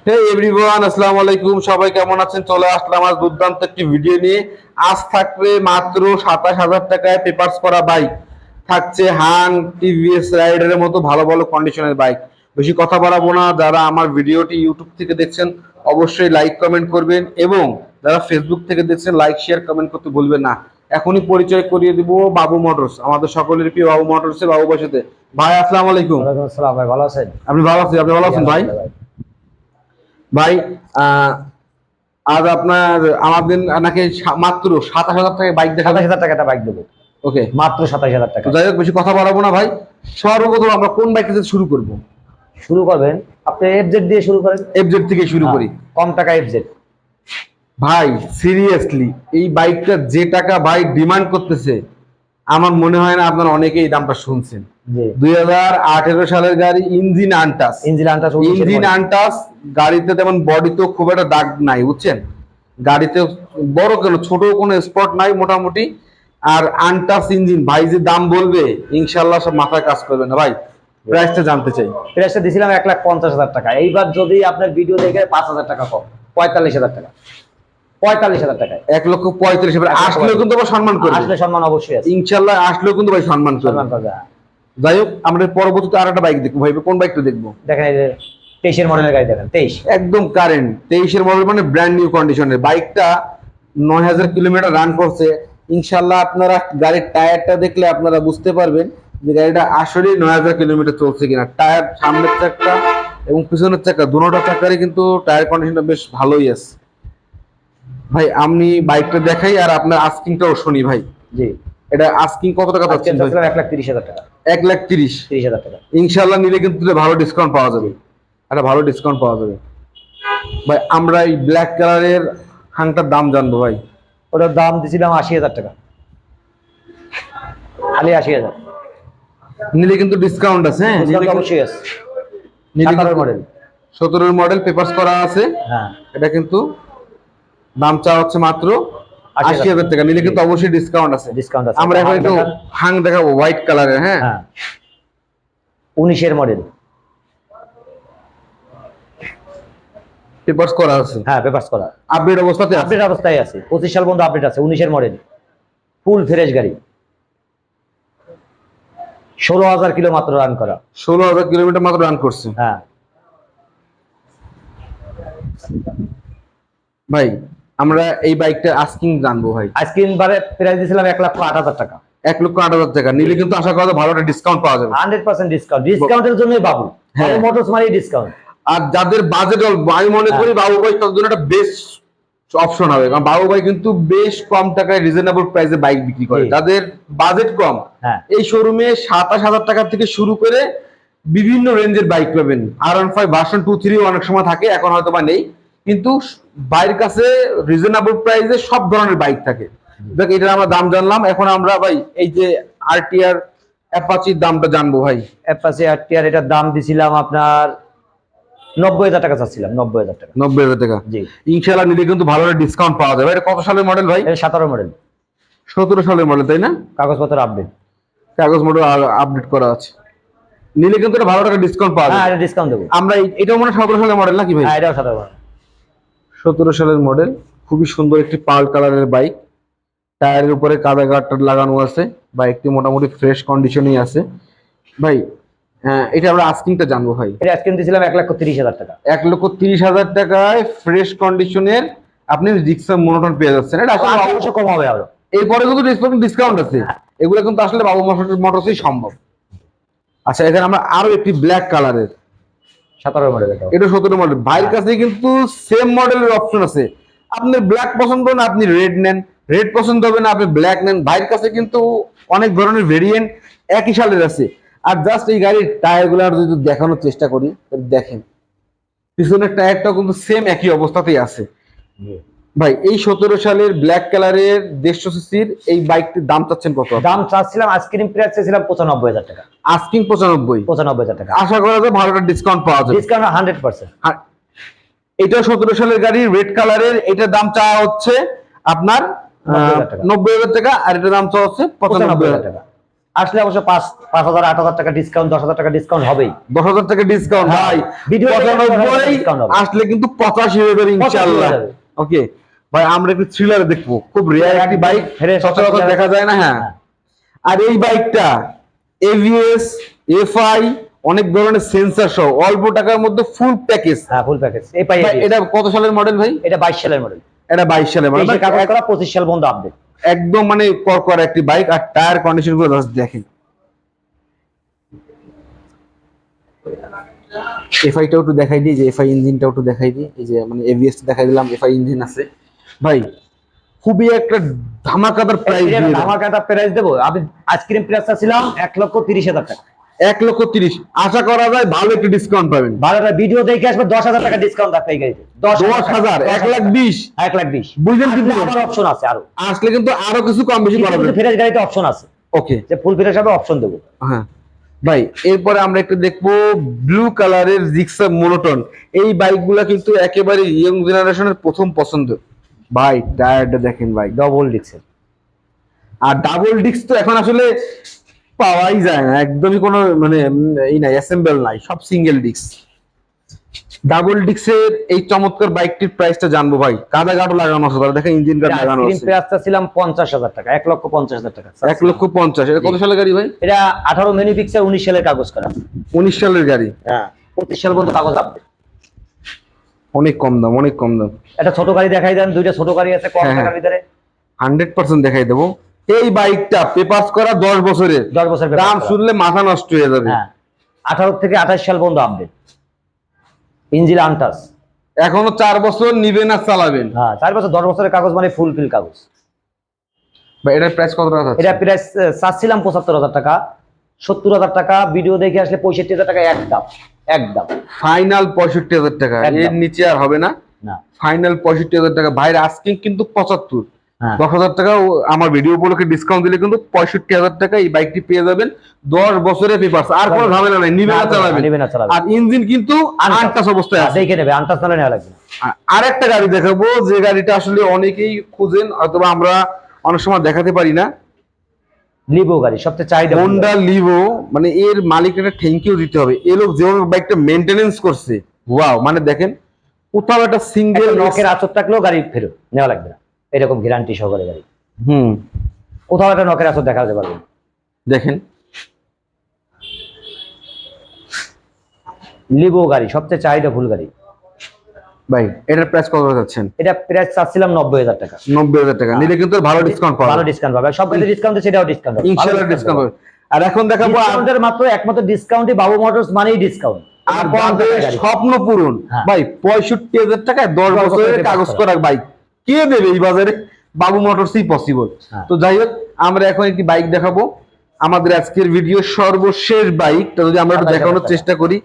হে everyone, আসসালামু আলাইকুম। সবাই কেমন আছেন? চলে আসলাম আজ দুর্দান্ত একটি ভিডিও নিয়ে। আজ থাকবে মাত্র ২৭,০০০ টাকায় পেপারস করা বাইক। থাকছে হাং, টিভিএস রাইডারের মতো ভালো ভালো কন্ডিশনের বাইক। বেশি কথা বাড়াবো না। যারা আমার ভিডিওটি ইউটিউব থেকে দেখছেন অবশ্যই লাইক কমেন্ট করবেন, এবং যারা ফেসবুক থেকে দেখছেন লাইক শেয়ার কমেন্ট করতে ভুলবেন না। এখনই পরিচয় করিয়ে দিব বাবু মোটরস, আমাদের সকলের প্রিয় বাবু মোটরসের বাবু ভাইয়ের সাথে। ভাই আসসালামু আলাইকুম। ওয়ালাইকুম আসসালাম ভাই, ভালো আছেন? আপনি ভালো আছেন? আপনি ভালো আছেন ভাই? ভাই আজ আপনার আমাদের নাকি মাত্র ২৭,০০০ টাকায় বাইক দেখাবেন। ২৭,০০০ টাকা একটা বাইক দেবো, ওকে, মাত্র ২৭,০০০ টাকা। তো যাই হোক বেশি কথা বাড়াবো না ভাই। সর্বপ্রথম আমরা কোন বাইক থেকে শুরু করব? শুরু করবেন আপনি এফজেড দিয়ে শুরু করেন। এফজেড থেকে শুরু করি। কম টাকা এফজেড। ভাই সিরিয়াসলি এই বাইকটা যে টাকা ভাই ডিমান্ড করতেছে, আমার মনে হয় না আপনারা অনেকেই এই দামটা শুনছেন। জি, 2018 সালের গাড়ি, engine untouch. Engine untouch, engine untouch, গাড়িতে তেমন বডিতেও খুব একটা দাগ নাই, বুঝছেন? গাড়িতে বড় কেন ছোট কোনো স্পট নাই মোটামুটি। আর আনটাচ ইঞ্জিন, ভাই যে দাম বলবে ইনশাল্লাহ সব মাথায় কাজ করবে না ভাই। প্রাইসটা জানতে চাই। প্রাইসটা দিয়েছিলাম ১,৫০,০০০ টাকা। এইবার যদি আপনার ভিডিও দেখে ৫,০০০ টাকা কম, ৪৫,০০০ টাকা। ৪৫,০০০ টাকায় ১,৪৫,০০০ আসলেও কিন্তু আবার সম্মান করবে। আসলে সম্মান অবশ্যই আছে, ইনশাল্লাহ আসলেও কিন্তু ভাই সম্মান করবে। সম্মান করবে। যাই হোক, আমরা পরবর্তীতে আর একটা বাইক দেখবো ভাই। কোন বাইকটা দেখবো? দেখেন এই যে ২৩-এর মডেলের গাড়ি, দেখেন ২৩ একদম কারেন্ট 23-এর মডেল, মানে ব্র্যান্ড নিউ কন্ডিশনের বাইকটা। ৯,০০০ কিলোমিটার রান করছে। ইনশাল্লাহ আপনারা গাড়ির টায়ারটা দেখলে আপনারা বুঝতে পারবেন যে গাড়িটা আসলে ৯,০০০ কিলোমিটার চলছে কিনা। টায়ার সামনের চাকা এবং পিছনের চাকা দুটোটা চাকারই কিন্তু টায়ার কন্ডিশনটা বেশ ভালোই আছে ভাই। আমি বাইকটা দেখাই আর আপনার আস্কিংটাও শুনি ভাই। জি, এটা আস্কিং কত টাকা আজকে পাচ্ছেন ভাই? ১,৩০,০০০ টাকা। ১,৩০,০০০। ৩০,০০০ টাকা। ইনশাল্লাহ নিলে কিন্তু ভালো ডিসকাউন্ট পাওয়া যাবে, একটা ভালো ডিসকাউন্ট পাওয়া যাবে ভাই। আমরা এই ব্ল্যাক কালারের হাংটার দাম জানবো ভাই। ওটার দাম দিয়েছিলাম ৮০,০০০ টাকা, খালি ৮০,০০০। নিলে কিন্তু ডিসকাউন্ট আছে। হ্যাঁ, ডিসকাউন্ট অবশ্যই আছে। ১৭ মডেল, 17 মডেল, পেপারস করা আছে। হ্যাঁ, এটা কিন্তু দাম চাওয়া হচ্ছে মাত্র ৮০,০০০ টাকা। নিলে কিন্তু অবশ্যই ডিসকাউন্ট আছে। ডিসকাউন্ট আছে। আমরা এখন একটু হাং দেখাবো হোয়াইট কালারের। হ্যাঁ, ১৯-এর মডেল, পেপারস করা আছে। হ্যাঁ পেপারস করা, আপডেট অবস্থাতে আছে। আপডেট অবস্থায় আছে। ২৫ সাল পর্যন্ত আপডেট আছে। ১৯-এর মডেল, ফুল ফ্রেশ গাড়ি। ১৬,০০০ কিলো মাত্র রান করা। ১৬,০০০ কিলোমিটার মাত্র রান করছে। হ্যাঁ ভাই আমরা এই বাইকটা আস্কিং জানবো ভাই। আজকে বারে প্রাইস দিয়েছিলাম ১,০৮,০০০ টাকা। ১,৮০,০০০ টাকা। নিলে কিন্তু আশা করা যায় ভালো একটা ডিসকাউন্ট পাওয়া যাবে। 100% ডিসকাউন্ট। ডিসকাউন্টের জন্যই বাবু, হ্যাঁ, মোটরস মানে ডিসকাউন্ট। আর যাদের বাজেট অল্প, আমি মনে করি বাবু ভাই তাদের জন্য একটা বেস্ট অপশন হবে। কারণ বাবু ভাই কিন্তু বেশ কম টাকায় রিজনেবল প্রাইসে বাইক বিক্রি করে। যাদের বাজেট কম, হ্যাঁ, এই শোরুমে ২৭,০০০ টাকা থেকে শুরু করে বিভিন্ন রেঞ্জের বাইক পাবেন। R15 ভার্সন 2-3 অনেক সময় থাকে, এখন হয়তো বা নেই, কিন্তু ভাইয়ের কাছে রিজনেবল প্রাইসে সব ধরনের বাইক থাকে। দেখ, এটার আমরা দাম জানলাম। এখন আমরা ভাই এই যে RTR অ্যাপাচির দামটা জানবো ভাই। অ্যাপাচি RTR এটার দাম দিছিলাম আপনার ৯০,০০০ টাকা চাচ্ছিলাম। ৯০,০০০ টাকা। ৯০,০০০ টাকা। জি, ইনশাআল্লাহ নিলে কিন্তু ভালো একটা ডিসকাউন্ট পাওয়া যাবে। এটা কত সালের মডেল ভাই? এটা ১৭ মডেল, ১৭ সালের মডেল, তাই না? কাগজপত্র আপডেট। কাগজ মডেল আপডেট করা আছে। নিলে কিন্তু এটা ভালো টাকা ডিসকাউন্ট পাওয়া হ্যাঁ, যাবে। এটা ডিসকাউন্ট দেবো। আমরা এটাও মনে হয় ১৭ সালের মডেল নাকি ভাই? হ্যাঁ, এটাও ১৭ মডেল। ১৭ সালের মডেল, খুবই সুন্দর একটি পার্ল কালারের বাইক। টায়ারের উপরে কাদা গার্ড লাগানো আছে। বাইকটি মোটামুটি ফ্রেশ কন্ডিশনেই আছে ভাই। এটা আমরা আস্কিংটা জানবো ভাই। এটা আজকে দিয়েছিলাম ১,৩০,০০০ টাকা। ১,৩০,০০০ টাকায় ফ্রেশ কন্ডিশনের আপনি রিক্সা মোনোটন পেয়ে যাচ্ছেন। এটা আসলে অবশ্য কম হবে আরো। এরপরে কিন্তু ডিসকাউন্ট আছে। এগুলো কিন্তু আসলে বাবু মোটরসই সম্ভব। আচ্ছা, এখানে আমরা আরো একটি ব্ল্যাক কালারের ১৭ মডেল, এটা ১৭ মডেল। ভাইয়ের কাছে কিন্তু সেম মডেলের অপশন আছে। আপনি ব্ল্যাক পছন্দ না আপনি রেড নেন, রেড পছন্দ হবে না আপনি ব্ল্যাক নেন। ভাইয়ের কাছে কিন্তু অনেক ধরনের ভেরিয়েন্ট একই সালের আছে। আর জাস্ট এই গাড়ির টায়ার গুলো যদি দেখানোর চেষ্টা করি, দেখেন পিছনের টায়ারটাও কিন্তু সেম একই অবস্থাতেই আছে ভাই। এই ১৭ সালের ব্ল্যাক কালারের ১৫০ সিসির এই বাইকটির দাম চাচ্ছেন কত? দাম চাচ্ছিলাম আইসক্রিম প্রাইস চাইছিলাম ৯৫,০০০ টাকা। আস্কিং ৯৫। ৯৫,০০০ টাকা। আশা করা যায় ভালো একটা ডিসকাউন্ট পাওয়া যাবে। ডিসকাউন্ট 100%। আর এটা ১৭ সালের গাড়ি, রেড কালারের। এটার দাম চাওয়া হচ্ছে আপনার ৯০,০০০ টাকা। আর এটার দাম চাওয়া হচ্ছে ৯৫,০০০ টাকা। আসলে অবশ্য 5,000 8,000 টাকা ডিসকাউন্ট, 10,000 টাকা ডিসকাউন্ট হবেই। 10,000 টাকা ডিসকাউন্ট ভাই, ভিডিও 95 ডিসকাউন্ট হবে, আসলে কিন্তু 85 হয়ে যাবে ইনশাআল্লাহ। যাবে। ওকে ভাই, আমরা একটু থ্রিলার দেখবো, খুব রেয়ার একটি বাইক, সচরাচর দেখা যায় না। হ্যাঁ, আর এই বাইকটা এভিএস, এফআই, অনেক ধরনের সেন্সর সহ অল্প টাকার মধ্যে ফুল প্যাকেজ। হ্যাঁ, ফুল প্যাকেজ। এই পাই এটা কত সালের মডেল ভাই? এটা 22 সালের মডেল। এটা 22 সালের মডেল, কাগজ করা 25 সাল পর্যন্ত আপডেট। একদম মানে করা একটি বাইক। আর টায়ার কন্ডিশন গুলো জাস্ট দেখেন। এফআইটাও একটু দেখাই দিই, যে এফআই ইঞ্জিনটাও একটু দেখাই দিই। এই যে মানে এভিএস দেখাই দিলাম, এফআই ইঞ্জিন আছে ভাই। খুবই একটা ধামাকাদার প্রাইস, ধামাকাদার প্রাইস দেবো। আমি আইসক্রিম প্রাইসটা ছিলাম 1,30,000 টাকা, 1,30,000। আশা করা যায় ভালো একটু ডিসকাউন্ট পাবেন। ভালো একটা ভিডিও দেখে আসবে, 10,000 টাকা ডিসকাউন্ট থাকবে এই গাড়িতে। 10,000, 1,20,000, 1,20,000 বুঝলেন কিন্তু আমার অপশন আছে আরো, আসলে কিন্তু আরো কিছু কম বেশি করা যাবে। ফ্রেশ গাড়িতে অপশন আছে। ওকে, যে ফুল ফ্রেশ হবে অপশন দেবো। হ্যাঁ ভাই, এরপরে আমরা একটু দেখবো ব্লু কালারের জিক্সার মোনোটন। এই বাইকগুলা কিন্তু একেবারে ইয়ং জেনারেশনের প্রথম পছন্দ ভাই। টায়ারটা দেখেন ভাই, ডবল ডিক্সের। আর ডাবল ডিস্ক তো এখন আসলে পাওয়াই যায় না, একদমই কোনো মানে এই নাই, অ্যাসেম্বল নাই, সব সিঙ্গেল ডিস্ক। ডাবল ডিস্কের এই চমৎকার বাইকটির প্রাইসটা জানবো ভাই। কাদা গাড়ো লাগানো আছে, দেখেন ইঞ্জিন গার্ড লাগানো আইসক্রিম আছে। প্রাইসটা ছিলাম 50,000 টাকা, 1,50,000 টাকা। 1,50,000। এটা কত সালের গাড়ি ভাই? এটা 18 ম্যানুফ্যাকচার, 19 সালের কাগজ করা। 19 সালের গাড়ি। হ্যাঁ, 25 সাল পর্যন্ত কাগজ আপডেট। অনেক কম দাম, অনেক কম দাম। একটা ছোট গাড়ি দেখাই দেন, দুইটা ছোট গাড়ি আছে কম হ্যাঁ, টাকার ভিতরে। 100% দেখাই দেবো। এই বাইকটা পেপারস করা 10 বছরের, 10 বছর দাম শুনলে মাথা নষ্ট হয়ে যাবে। হ্যাঁ, 18 থেকে 28 সাল পর্যন্ত আপডেট, ইঞ্জিন আনটাচ। এখনো 4 বছর নিবেন আর চালাবেন। হ্যাঁ, 4 বছর 10 বছরের কাগজ মানে ফুল ফিল কাগজ। ভাই এটার প্রাইস কত টাকা আছে? এটা প্রাইস চাচ্ছিলাম 75,000 টাকা, 70,000 টাকা। ভিডিও দেখে আসলে 65,000 টাকা একদম, একদম ফাইনাল 65,000 টাকা, একদম। এর নিচে আর হবে না। না, ফাইনাল 65,000 টাকা। ভাইয়ের আস্কিং কিন্তু 75। হ্যাঁ 10,000 টাকা আমার ভিডিও উপলক্ষে ডিসকাউন্ট দিলে কিন্তু 65,000 টাকা এই বাইকটি পেয়ে যাবেন। 10 বছরের পেপারস, আর কোনো ঝামেলা নাই, নিবেন আর চালাবেন। নিবেন আর চালাবেন। আর ইঞ্জিন কিন্তু আনটাচ অবস্থায় আছে। দেখে নেবে, আনটাচ নালে নেওয়া লাগবে না। আরেকটা গাড়ি দেখাবো, যে গাড়িটা আসলে অনেকেই খুঁজেন, অথবা আমরা অনেক সময় দেখাতে পারি না। লিভো গাড়ি সবচেয়ে চাহিদা। হোন্ডা লিভো, মানে এর মালিকটা থ্যাংক ইউ দিতে হবে। এই লোক যেভাবে বাইকটা মেইনটেনেন্স করছে, ওয়াও। মানে দেখেন, কোথাও একটা সিঙ্গেল নখের আচর থাকলেও গাড়ি ফেরত নেওয়া লাগবে না, এরকম গ্যারান্টি সহকারে গাড়ি। হুম, কোথাও একটা নখের আচর দেখা যেতে পারবে না। দেখেন লিভো গাড়ি সবচেয়ে চাহিদা ফুল গাড়ি। ভাই এটার প্রাইস কত যাচ্ছেন? এটা প্রাইস চাচ্ছিলাম 90,000 টাকা। 90,000 টাকা নিলে কিন্তু ভালো ডিসকাউন্ট পাবেন। ভালো ডিসকাউন্ট পাবে, সব কিছু ডিসকাউন্ট, সেটাও ডিসকাউন্ট হবে ইনশাআল্লাহ ডিসকাউন্ট পাবেন। আর এখন দেখাবো আমাদের মাত্র একমাত্র ডিসকাউন্টই বাবু মোটরস মানেই ডিসকাউন্ট। আর যাদের স্বপ্ন পূরণ ভাই, 65,000 টাকায় 10 বছরের কাগজ করা বাইক কে দেবে এই বাজারে? বাবু মোটরসই পসিবল। তো যাই হোক, আমরা এখন একটি বাইক দেখাবো। আমাদের আজকের ভিডিও সর্বশেষ বাইকটা যদি আমরা একটু দেখানোর চেষ্টা করি,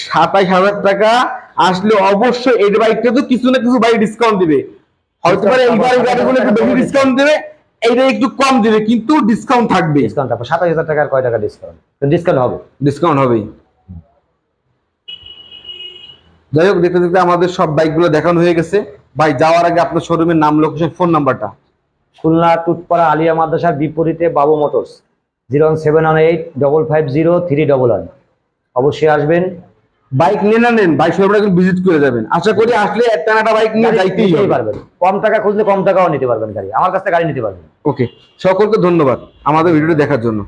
27,000 টাকা আসলে অবশ্যই এই বাইকটা তো কিছু না কিছু বাইক ডিসকাউন্ট দিবে। হয়তো পারে এই গাড়িগুলো একটু বেশি ডিসকাউন্ট দেবে, এইটা একটু কম দিবে, কিন্তু ডিসকাউন্ট থাকবে। ডিসকাউন্ট থাকবে 27,000 টাকার কয় টাকা ডিসকাউন্ট? ডিসকাউন্ট হবে, ডিসকাউন্ট হবেই। যাই হোক, দেখতে দেখতে আমাদের সব বাইকগুলো দেখানো হয়ে গেছে। ভাই যাওয়ার আগে আপনার শোরুমের নাম, লোকেশন, ফোন নাম্বারটা। খুলনা টুটপাড়া আলিয়া মাদ্রাসার বিপরীতে বাবু মোটরস, 01718550311। অবশ্যই আসবেন। বাইক নেন না নেন, বাইক শোরুমে একটু ভিজিট করে যাবেন। আশা করি আসলে একটা না একটা বাইক নিয়ে যাইতেই পারবেন। কম টাকা খুঁজলে কম টাকাও নিতে পারবেন গাড়ি, আমার কাছ থেকে গাড়ি নিতে পারবেন। ওকে, সকলকে ধন্যবাদ আমাদের ভিডিওটি দেখার জন্য।